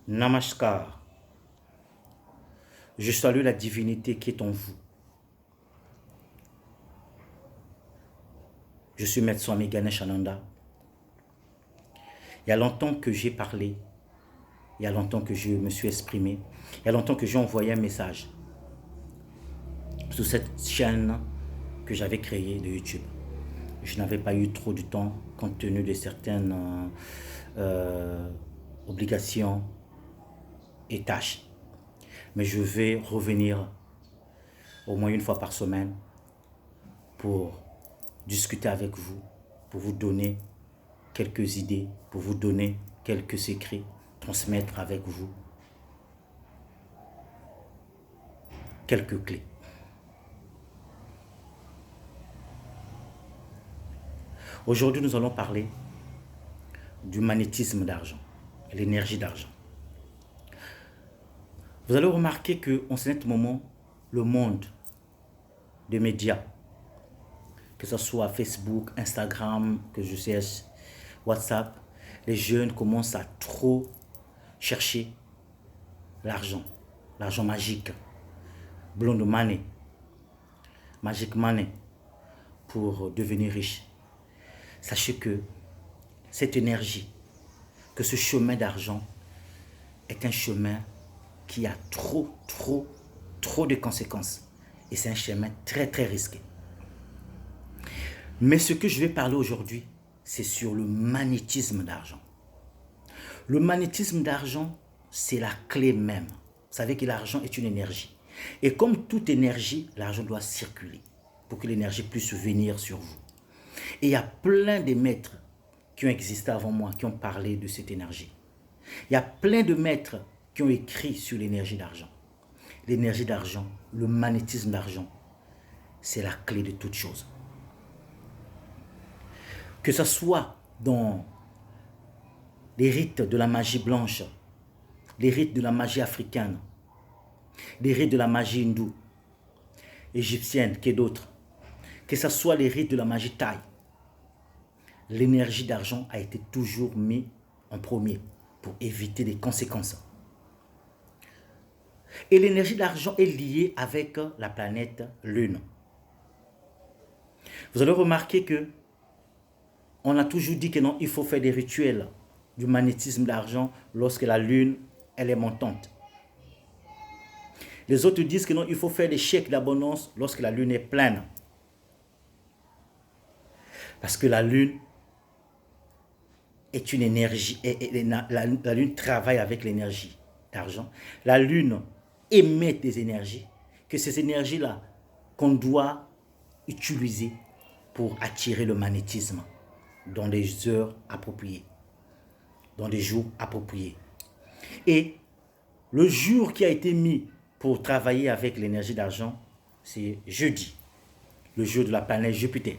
Namaskar. Je salue la divinité qui est en vous. Je suis Maître Swami Ganesh Ananda. Il y a longtemps que j'ai parlé, il y a longtemps que je me suis exprimé, il y a longtemps que j'ai envoyé un message sur cette chaîne que j'avais créée de YouTube. Je n'avais pas eu trop de temps compte tenu de certaines obligations et tâches. Mais je vais revenir au moins une fois par semaine pour discuter avec vous, pour vous donner quelques idées, pour vous donner quelques secrets, transmettre avec vous quelques clés. Aujourd'hui, nous allons parler du magnétisme d'argent, l'énergie d'argent. Vous allez remarquer qu'en ce moment, le monde des médias, que ce soit Facebook, Instagram, que je sais, WhatsApp, les jeunes commencent à trop chercher l'argent magique, blonde money, magic money, pour devenir riche. Sachez que cette énergie, que ce chemin d'argent est un chemin qui a trop de conséquences. Et c'est un chemin très risqué. Mais ce que je vais parler aujourd'hui, c'est sur le magnétisme d'argent. Le magnétisme d'argent, c'est la clé même. Vous savez que l'argent est une énergie. Et comme toute énergie, l'argent doit circuler pour que l'énergie puisse venir sur vous. Et il y a plein de maîtres qui ont existé avant moi, qui ont parlé de cette énergie. Il y a plein de maîtres qui ont écrit sur l'énergie d'argent. L'énergie d'argent, le magnétisme d'argent, c'est la clé de toute chose. Que ce soit dans les rites de la magie blanche, les rites de la magie africaine, les rites de la magie hindoue, égyptienne, que d'autres, que ce soit les rites de la magie thaï, l'énergie d'argent a été toujours mise en premier pour éviter les conséquences. Et l'énergie d'argent est liée avec la planète Lune. Vous allez remarquer que on a toujours dit que non, il faut faire des rituels du magnétisme d'argent lorsque la Lune elle est montante. Les autres disent que non, il faut faire des chèques d'abondance lorsque la Lune est pleine. Parce que la Lune est une énergie, et la Lune travaille avec l'énergie d'argent. La Lune émet des énergies, que ces énergies-là qu'on doit utiliser pour attirer le magnétisme dans des heures appropriées, dans des jours appropriés. Et le jour qui a été mis pour travailler avec l'énergie d'argent, c'est jeudi, le jour de la planète Jupiter.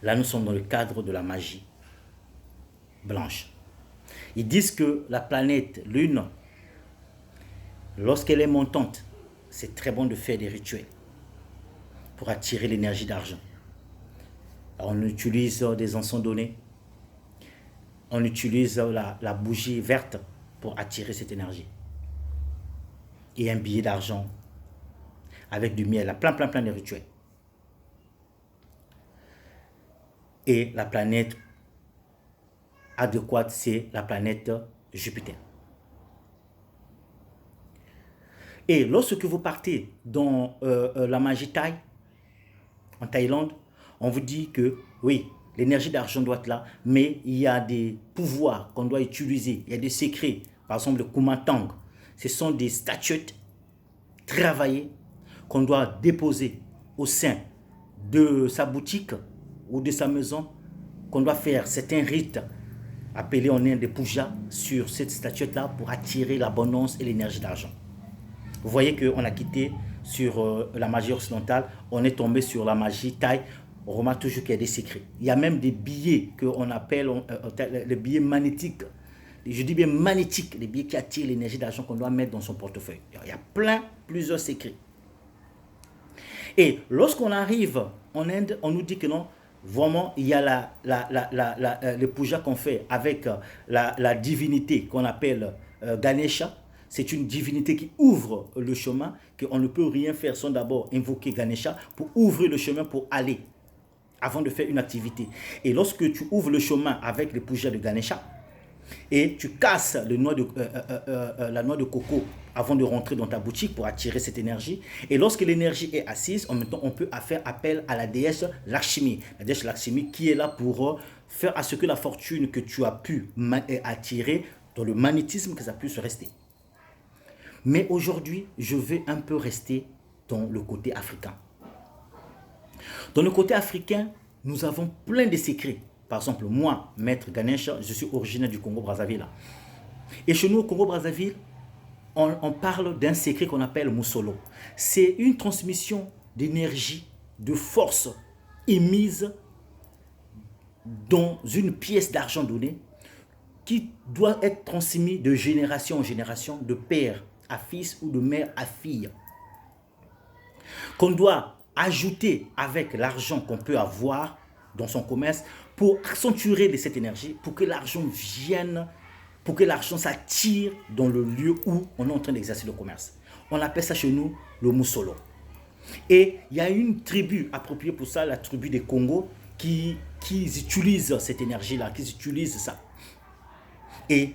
Là, nous sommes dans le cadre de la magie blanche. Ils disent que la planète Lune, lorsqu'elle est montante, c'est très bon de faire des rituels pour attirer l'énergie d'argent. On utilise des encens donnés, on utilise la bougie verte pour attirer cette énergie. Et un billet d'argent avec du miel, plein de rituels. Et la planète adéquate, c'est la planète Jupiter. Et lorsque vous partez dans la magie thaï, en Thaïlande, on vous dit que oui, l'énergie d'argent doit être là, mais il y a des pouvoirs qu'on doit utiliser, il y a des secrets, par exemple le Kumatang. Ce sont des statuettes travaillées qu'on doit déposer au sein de sa boutique ou de sa maison, qu'on doit faire certains rites appelés en Inde des pujas sur cette statuette-là pour attirer l'abondance et l'énergie d'argent. Vous voyez qu'on a quitté sur la magie occidentale, on est tombé sur la magie thaï. On remarque toujours qu'il y a des secrets. Il y a même des billets qu'on appelle les billets magnétiques. Je dis bien magnétiques, les billets qui attirent l'énergie d'argent qu'on doit mettre dans son portefeuille. Il y a plusieurs secrets. Et lorsqu'on arrive en Inde, on nous dit que non, Vraiment, il y a le puja qu'on fait avec la divinité qu'on appelle Ganesha. C'est une divinité qui ouvre le chemin, qu'on ne peut rien faire sans d'abord invoquer Ganesha pour ouvrir le chemin pour aller avant de faire une activité. Et lorsque tu ouvres le chemin avec le puja de Ganesha, et tu casses la noix de coco avant de rentrer dans ta boutique pour attirer cette énergie. Et lorsque l'énergie est assise, en même temps, on peut faire appel à la déesse Lakshmi. La déesse Lakshmi qui est là pour faire à ce que la fortune que tu as pu attirer, dans le magnétisme, que ça puisse rester. Mais aujourd'hui, je vais un peu rester dans le côté africain. Dans le côté africain, nous avons plein de secrets. Par exemple, moi, Maître Ganesh, je suis originaire du Congo-Brazzaville. Et chez nous, au Congo-Brazzaville, on parle d'un secret qu'on appelle Musolo. C'est une transmission d'énergie, de force émise dans une pièce d'argent donnée qui doit être transmise de génération en génération, de père à fils ou de mère à fille. Qu'on doit ajouter avec l'argent qu'on peut avoir dans son commerce pour accentuer cette énergie, pour que l'argent vienne, pour que l'argent s'attire dans le lieu où on est en train d'exercer le commerce. On appelle ça chez nous le Musolo. Et il y a une tribu appropriée pour ça, la tribu des Congo, qui utilisent cette énergie-là, qui utilisent ça. Et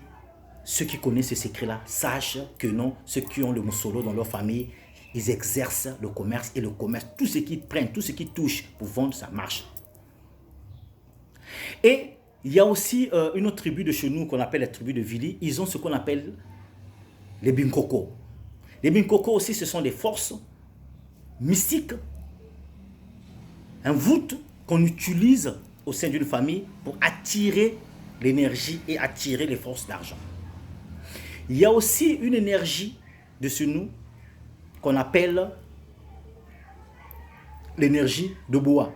ceux qui connaissent ce secret-là sachent que non, ceux qui ont le Musolo dans leur famille, ils exercent le commerce et le commerce, tout ce qu'ils prennent, tout ce qu'ils touchent pour vendre, ça marche. Et il y a aussi une autre tribu de chez nous qu'on appelle la tribu de Vili. Ils ont ce qu'on appelle les Binkoko. Les Binkoko aussi, ce sont des forces mystiques, un voûte qu'on utilise au sein d'une famille pour attirer l'énergie et attirer les forces d'argent. Il y a aussi une énergie de chez nous qu'on appelle l'énergie de bois.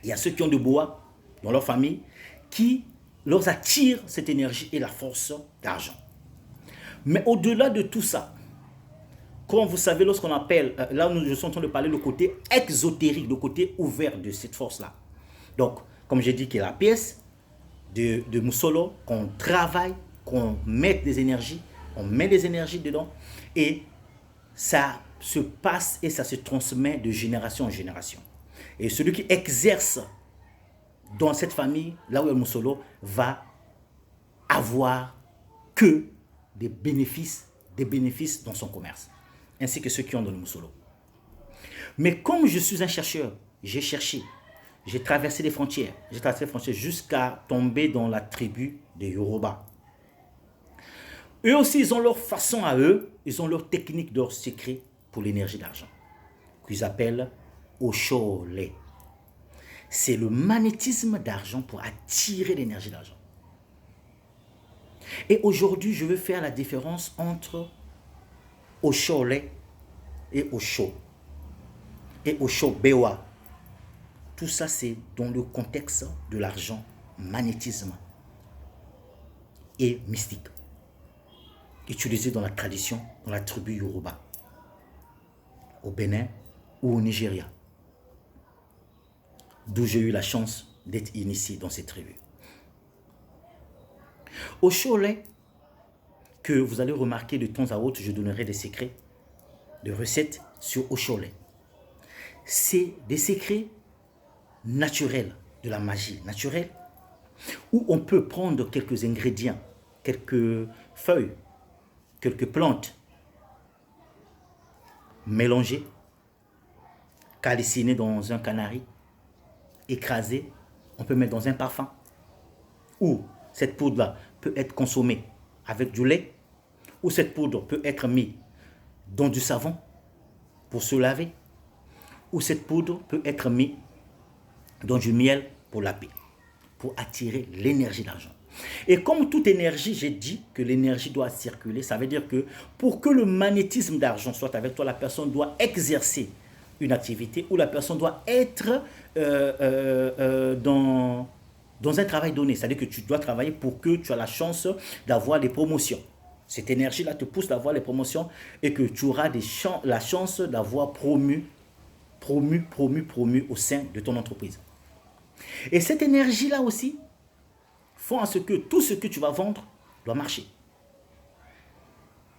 Il y a ceux qui ont de bois dans leur famille qui leur attire cette énergie et la force d'argent. Mais au-delà de tout ça, comme vous savez, lorsqu'on appelle, là nous sommes en train de parler le côté exotérique, le côté ouvert de cette force-là. Donc, comme j'ai dit, qu'il y a la pièce de Musolo, qu'on travaille, qu'on met des énergies, on met des énergies dedans, et ça se passe et ça se transmet de génération en génération. Et celui qui exerce dans cette famille, là où il y a le Musolo, va avoir que des bénéfices dans son commerce, ainsi que ceux qui ont dans le Musolo. Mais comme je suis un chercheur, j'ai cherché, j'ai traversé les frontières, jusqu'à tomber dans la tribu des Yoruba. Eux aussi, ils ont leur façon à eux, ils ont leur technique, leur secret pour l'énergie d'argent, qu'ils appellent Oshole. C'est le magnétisme d'argent pour attirer l'énergie d'argent. Et aujourd'hui, je veux faire la différence entre Oshole et Osho. Et Osho Bewa. Tout ça, c'est dans le contexte de l'argent, magnétisme et mystique. Utilisé dans la tradition, dans la tribu Yoruba, au Bénin ou au Nigeria, d'où j'ai eu la chance d'être initié dans cette tribu. Au Cholet, que vous allez remarquer de temps à autre, je donnerai des secrets, de recettes sur au Cholet. C'est des secrets naturels, de la magie naturelle, où on peut prendre quelques ingrédients, quelques feuilles, quelques plantes, mélanger, calciner dans un canari, écraser, on peut mettre dans un parfum. Ou cette poudre-là peut être consommée avec du lait, ou cette poudre peut être mise dans du savon pour se laver, ou cette poudre peut être mise dans du miel pour laver, pour attirer l'énergie d'argent. Et comme toute énergie, j'ai dit que l'énergie doit circuler. Ça veut dire que pour que le magnétisme d'argent soit avec toi, la personne doit exercer une activité ou la personne doit être dans un travail donné. C'est-à-dire que tu dois travailler pour que tu aies la chance d'avoir des promotions. Cette énergie-là te pousse d'avoir les promotions et que tu auras la chance d'avoir promu au sein de ton entreprise. Et cette énergie-là aussi font à ce que tout ce que tu vas vendre doit marcher.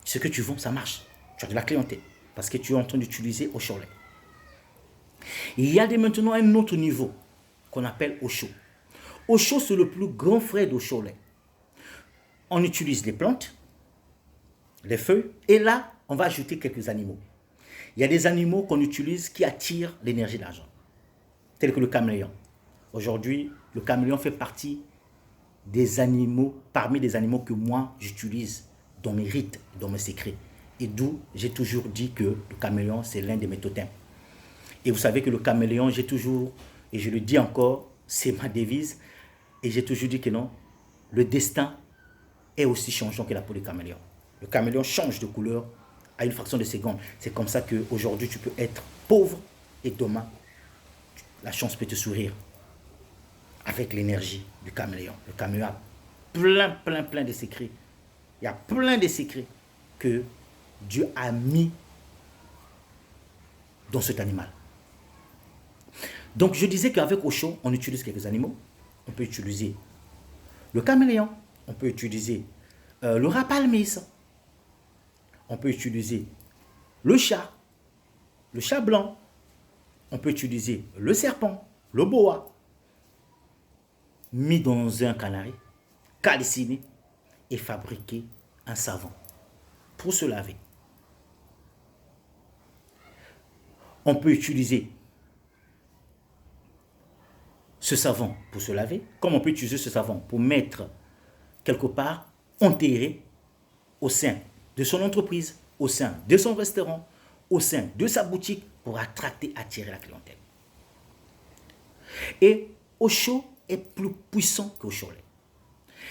Ce que tu vends, ça marche. Tu as de la clientèle parce que tu es en train d'utiliser Osho-lait. Il y a maintenant un autre niveau qu'on appelle Osho. Osho, c'est le plus grand frère d'Osho-lait. On utilise les plantes, les feuilles, et là, on va ajouter quelques animaux. Il y a des animaux qu'on utilise qui attirent l'énergie de l'argent, tels que le caméléon. Aujourd'hui, le caméléon fait partie des animaux, parmi les animaux que moi, j'utilise dans mes rites, dans mes secrets. Et d'où j'ai toujours dit que le caméléon, c'est l'un de mes totems. Et vous savez que le caméléon, j'ai toujours, et je le dis encore, c'est ma devise, et j'ai toujours dit que non, le destin est aussi changeant que la peau du caméléon. Le caméléon change de couleur à une fraction de seconde. C'est comme ça qu'aujourd'hui, tu peux être pauvre et demain, la chance peut te sourire avec l'énergie du caméléon. Le caméléon a plein de secrets. Il y a plein de secrets que Dieu a mis dans cet animal. Donc, je disais qu'avec Osho, on utilise quelques animaux. On peut utiliser le caméléon. On peut utiliser le rapalmis. On peut utiliser le chat blanc. On peut utiliser le serpent, le boa, mis dans un canari, calciné et fabriquer un savon pour se laver. On peut utiliser ce savon pour se laver, comme on peut utiliser ce savon pour mettre quelque part, enterré au sein de son entreprise, au sein de son restaurant, au sein de sa boutique pour attirer la clientèle. Et Osho est plus puissant qu'Osho-lait.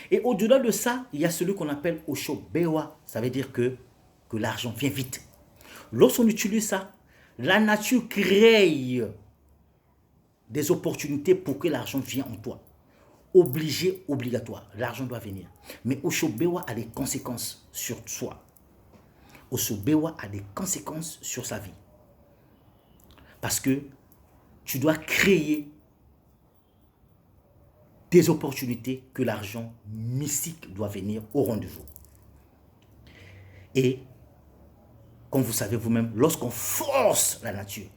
Et au-delà de ça, il y a celui qu'on appelle Osho Bewa. Ça veut dire que l'argent vient vite. Lorsqu'on utilise ça, la nature crée des opportunités pour que l'argent vienne en toi. Obligé, obligatoire. L'argent doit venir. Mais Osho Bewa a des conséquences sur soi. Osho Bewa a des conséquences sur sa vie. Parce que tu dois créer des opportunités que l'argent mystique doit venir au rendez-vous. Et, comme vous savez vous-même, lorsqu'on force la nature,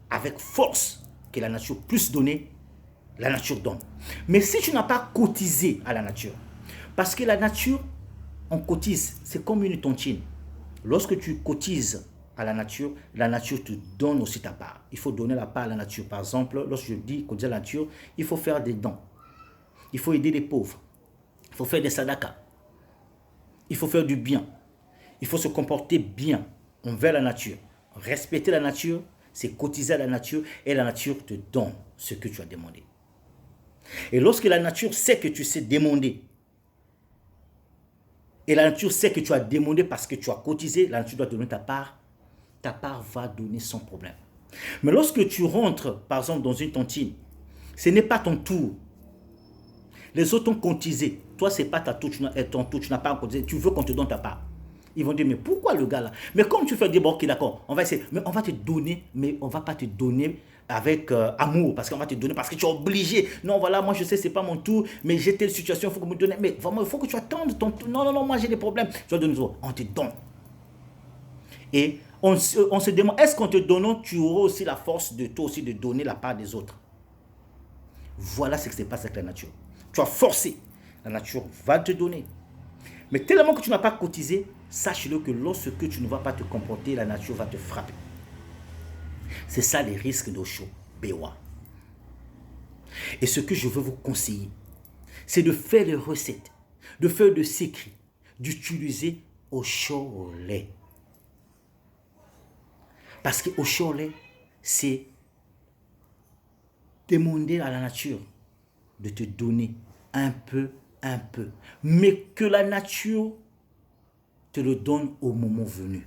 avec force, que la nature puisse donner, la nature donne. Mais si tu n'as pas cotisé à la nature, parce que la nature, on cotise, c'est comme une tontine. Lorsque tu cotises à la nature te donne aussi ta part. Il faut donner la part à la nature. Par exemple, lorsque je dis cotiser à la nature, il faut faire des dons. Il faut aider les pauvres. Il faut faire des sadakas. Il faut faire du bien. Il faut se comporter bien envers la nature. Respecter la nature, c'est cotiser à la nature et la nature te donne ce que tu as demandé. Et lorsque la nature sait que tu sais demander, et la nature sait que tu as demandé parce que tu as cotisé, la nature doit te donner ta part va donner sans problème. Mais lorsque tu rentres, par exemple, dans une tontine, ce n'est pas ton tour. Les autres ont cotisé. Toi, ce n'est pas ton tour, tu n'as pas cotisé. Tu veux qu'on te donne ta part. Ils vont dire, mais pourquoi le gars là? Mais comme tu fais dire, bon, ok, d'accord, on va essayer. Mais on va te donner, mais on ne va pas te donner avec amour, parce qu'on va te donner, parce que tu es obligé. Non, voilà, moi je sais, ce n'est pas mon tour, mais j'ai telle situation, il faut que vous me donniez. Mais vraiment, il faut que tu attendes ton tour. Non, moi j'ai des problèmes. Tu vas donner, on te donne. Et on se demande, est-ce qu'en te donnant, tu auras aussi la force de toi aussi de donner la part des autres? Voilà ce qui se passe avec la nature. Tu as forcé, la nature va te donner. Mais tellement que tu n'as pas cotisé, sache-le que lorsque tu ne vas pas te comporter, la nature va te frapper. C'est ça les risques d'Osho Bewa. Et ce que je veux vous conseiller, c'est de faire les recettes, de faire des secrets, d'utiliser Osho-lait. Parce que Osho-lait, c'est demander à la nature de te donner un peu, mais que la nature te le donne au moment venu.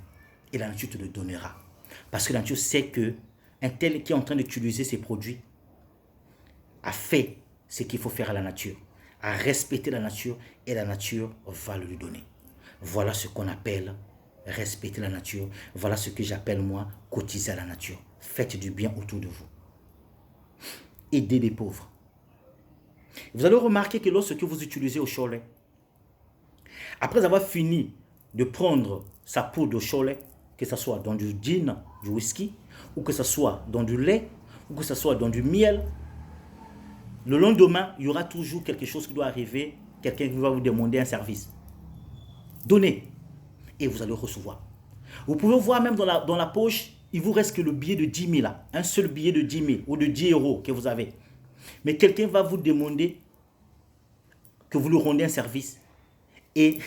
Et la nature te le donnera. Parce que la nature sait que un tel qui est en train d'utiliser ces produits a fait ce qu'il faut faire à la nature, a respecté la nature et la nature va le lui donner. Voilà ce qu'on appelle respecter la nature. Voilà ce que j'appelle moi cotiser à la nature. Faites du bien autour de vous. Aidez les pauvres. Vous allez remarquer que lorsque vous utilisez au Cholet, après avoir fini de prendre sa poudre de Cholet, que ce soit dans du gin, du whisky, ou que ce soit dans du lait, ou que ce soit dans du miel, le lendemain, il y aura toujours quelque chose qui doit arriver, quelqu'un qui va vous demander un service. Donnez, et vous allez recevoir. Vous pouvez voir même dans la poche, il vous reste que le billet de 10 000 là, un seul billet de 10 000 ou de 10 euros que vous avez. Mais quelqu'un va vous demander que vous lui rendez un service et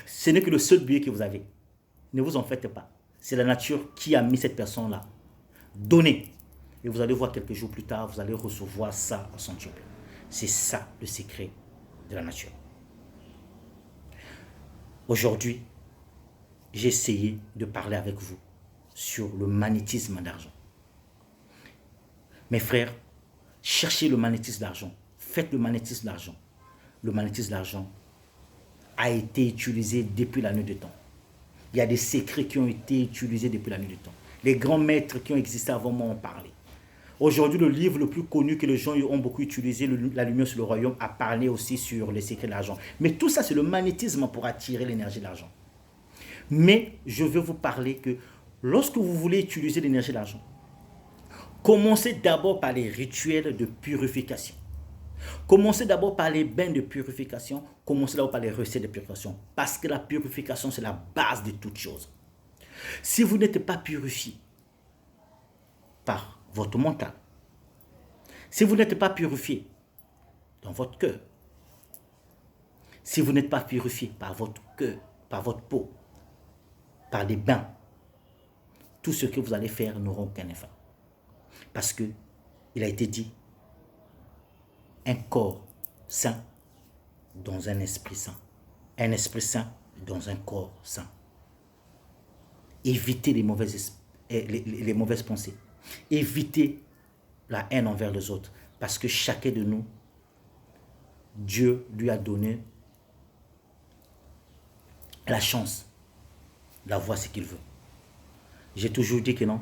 ce n'est que le seul billet que vous avez. Ne vous en faites pas. C'est la nature qui a mis cette personne-là. Donnez. Et vous allez voir quelques jours plus tard, vous allez recevoir ça à centuple. C'est ça le secret de la nature. Aujourd'hui, j'ai essayé de parler avec vous sur le magnétisme d'argent. Mes frères, cherchez le magnétisme d'argent. Faites le magnétisme d'argent. Le magnétisme d'argent a été utilisé depuis la nuit des temps. Il y a des secrets qui ont été utilisés depuis la nuit des temps. Les grands maîtres qui ont existé avant moi ont parlé. Aujourd'hui, le livre le plus connu que les gens ont beaucoup utilisé, La lumière sur le royaume, a parlé aussi sur les secrets de l'argent. Mais tout ça, c'est le magnétisme pour attirer l'énergie de l'argent. Mais je veux vous parler que lorsque vous voulez utiliser l'énergie de l'argent, commencez d'abord par les rituels de purification. Commencez d'abord par les bains de purification. Commencez d'abord par les recettes de purification. Parce que la purification, c'est la base de toute chose. Si vous n'êtes pas purifié par votre mental, si vous n'êtes pas purifié dans votre cœur, si vous n'êtes pas purifié par votre cœur, par votre peau, par des bains, tout ce que vous allez faire n'aura aucun effet. Parce que il a été dit, un corps sain dans un esprit sain. Un esprit sain dans un corps sain. Évitez les mauvaises pensées. Évitez la haine envers les autres. Parce que chacun de nous, Dieu lui a donné la chance d'avoir ce qu'il veut. J'ai toujours dit que non.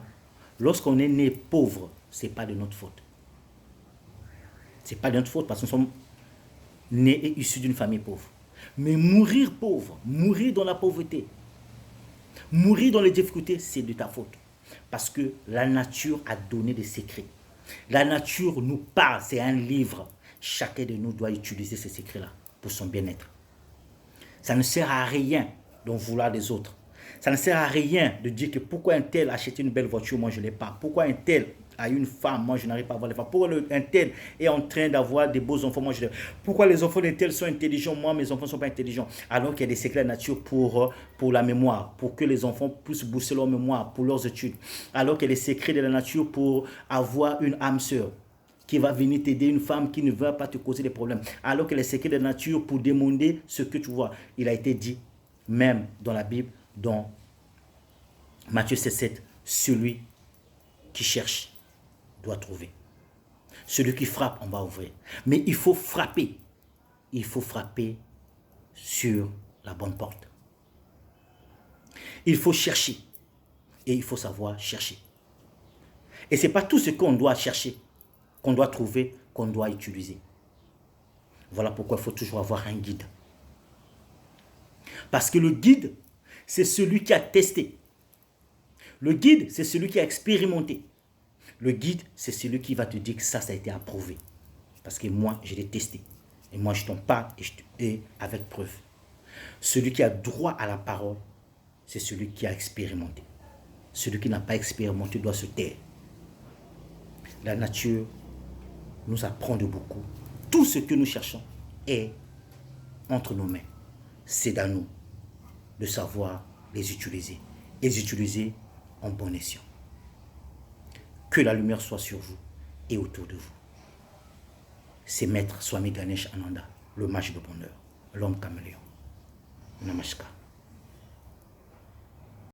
Lorsqu'on est né pauvre, ce n'est pas de notre faute. Ce n'est pas de notre faute parce que nous sommes nés et issus d'une famille pauvre. Mais mourir pauvre, mourir dans la pauvreté, mourir dans les difficultés, c'est de ta faute. Parce que la nature a donné des secrets. La nature nous parle, c'est un livre. Chacun de nous doit utiliser ces secrets-là pour son bien-être. Ça ne sert à rien d'en vouloir des autres. Ça ne sert à rien de dire que pourquoi un tel a acheté une belle voiture, moi je ne l'ai pas. Pourquoi un tel a une femme, moi je n'arrive pas à avoir les femmes. Pourquoi un tel est en train d'avoir des beaux enfants, moi je ne l'ai pas. Pourquoi les enfants d'un tel sont intelligents, moi mes enfants ne sont pas intelligents. Alors qu'il y a des secrets de nature pour la mémoire, pour que les enfants puissent booster leur mémoire, pour leurs études. Alors qu'il y a des secrets de la nature pour avoir une âme sœur qui va venir t'aider, une femme qui ne va pas te causer des problèmes. Alors que les secrets de la nature pour demander ce que tu vois. Il a été dit, même dans la Bible, dans Matthieu 7, celui qui cherche doit trouver. Celui qui frappe, on va ouvrir. Mais il faut frapper. Il faut frapper sur la bonne porte. Il faut chercher. Et il faut savoir chercher. Et ce n'est pas tout ce qu'on doit chercher, qu'on doit trouver, qu'on doit utiliser. Voilà pourquoi il faut toujours avoir un guide. Parce que le guide, c'est celui qui a testé. Le guide, c'est celui qui a expérimenté. Le guide, c'est celui qui va te dire que ça a été approuvé. Parce que moi, je l'ai testé. Et moi, je t'en parle et avec preuve. Celui qui a droit à la parole, c'est celui qui a expérimenté. Celui qui n'a pas expérimenté doit se taire. La nature nous apprend de beaucoup. Tout ce que nous cherchons est entre nos mains. C'est à nous de savoir les utiliser. Et les utiliser en bon escient. Que la lumière soit sur vous et autour de vous. C'est Maître Swami Ganesh Ananda, le mage de bonheur, l'homme caméléon. Namaskar.